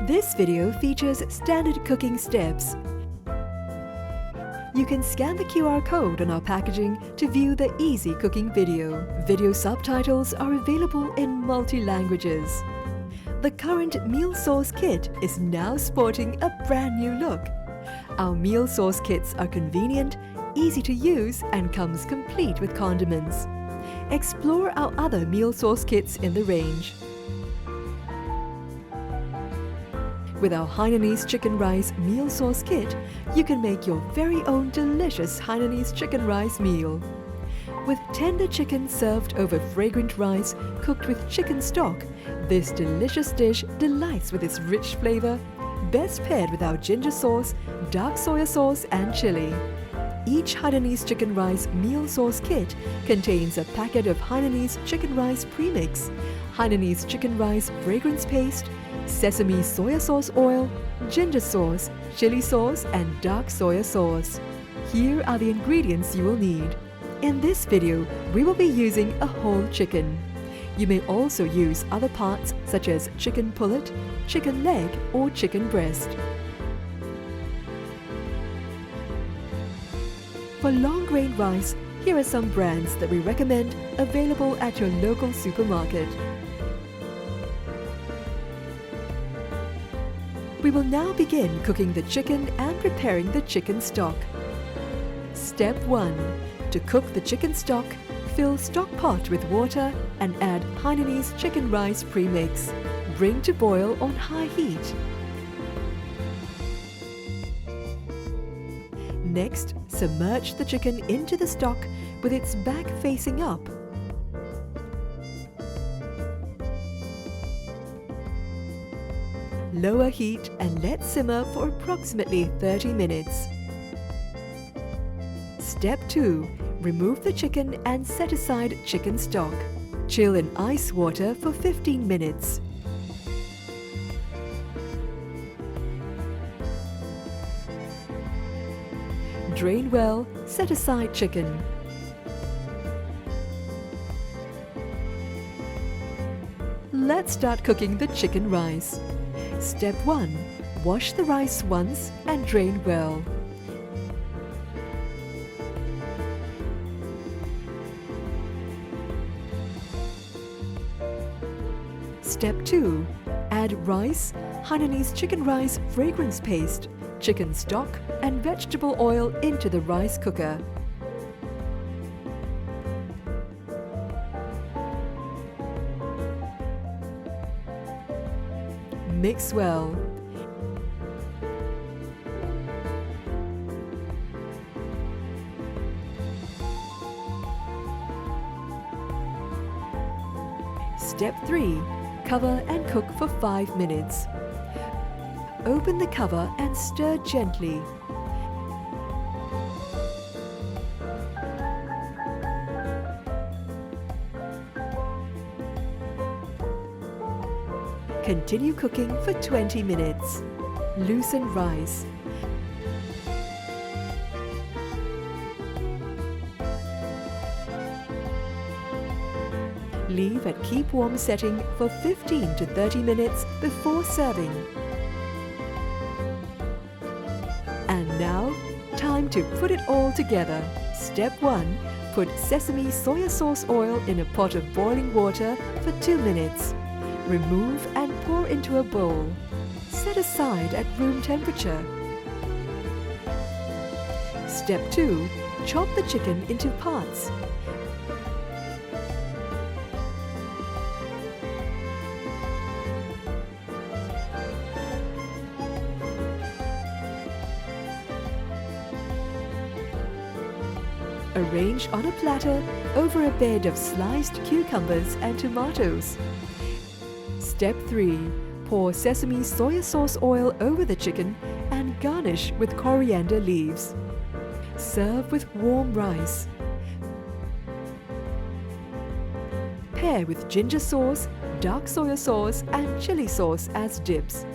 This video features standard cooking steps. You can scan the QR code on our packaging to view the easy cooking video. Video subtitles are available in multi-languages. The current meal sauce kit is now sporting a brand new look. Our meal sauce kits are convenient, easy to use and comes complete with condiments. Explore our other meal sauce kits in the range. With our Hainanese chicken rice meal sauce kit, you can make your very own delicious Hainanese chicken rice meal. With tender chicken served over fragrant rice cooked with chicken stock, this delicious dish delights with its rich flavor, best paired with our ginger sauce, dark soya sauce and chili. Each Hainanese chicken rice meal sauce kit contains a packet of Hainanese chicken rice premix, Hainanese chicken rice fragrance paste, sesame soya sauce oil, ginger sauce, chili sauce and dark soya sauce. Here are the ingredients you will need. In this video, we will be using a whole chicken. You may also use other parts such as chicken pullet, chicken leg or chicken breast. For long grain rice, here are some brands that we recommend available at your local supermarket. We will now begin cooking the chicken and preparing the chicken stock. Step 1. To cook the chicken stock, fill stock pot with water and add Hainanese chicken rice premix. Bring to boil on high heat. Next, submerge the chicken into the stock with its back facing up. Lower heat and let simmer for approximately 30 minutes. Step 2. Remove the chicken and set aside chicken stock. Chill in ice water for 15 minutes. Drain well, set aside chicken. Let's start cooking the chicken rice. Step 1. Wash the rice once and drain well. Step 2. Add rice, Hainanese chicken rice fragrance paste, chicken stock and vegetable oil into the rice cooker. Mix well. Step 3. Cover and cook for 5 minutes. Open the cover and stir gently. Continue cooking for 20 minutes. Loosen rice. Leave at keep warm setting for 15 to 30 minutes before serving. And now, time to put it all together. Step 1. Put sesame soya sauce oil in a pot of boiling water for 2 minutes. Remove and pour into a bowl. Set aside at room temperature. Step 2. Chop the chicken into parts. Arrange on a platter over a bed of sliced cucumbers and tomatoes. Step 3. Pour sesame soya sauce oil over the chicken and garnish with coriander leaves. Serve with warm rice. Pair with ginger sauce, dark soya sauce and chili sauce as dips.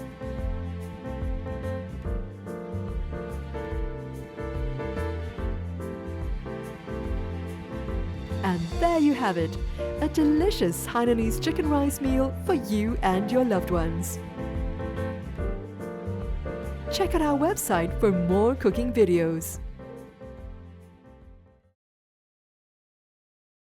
And there you have it, a delicious Hainanese chicken rice meal for you and your loved ones. Check out our website for more cooking videos.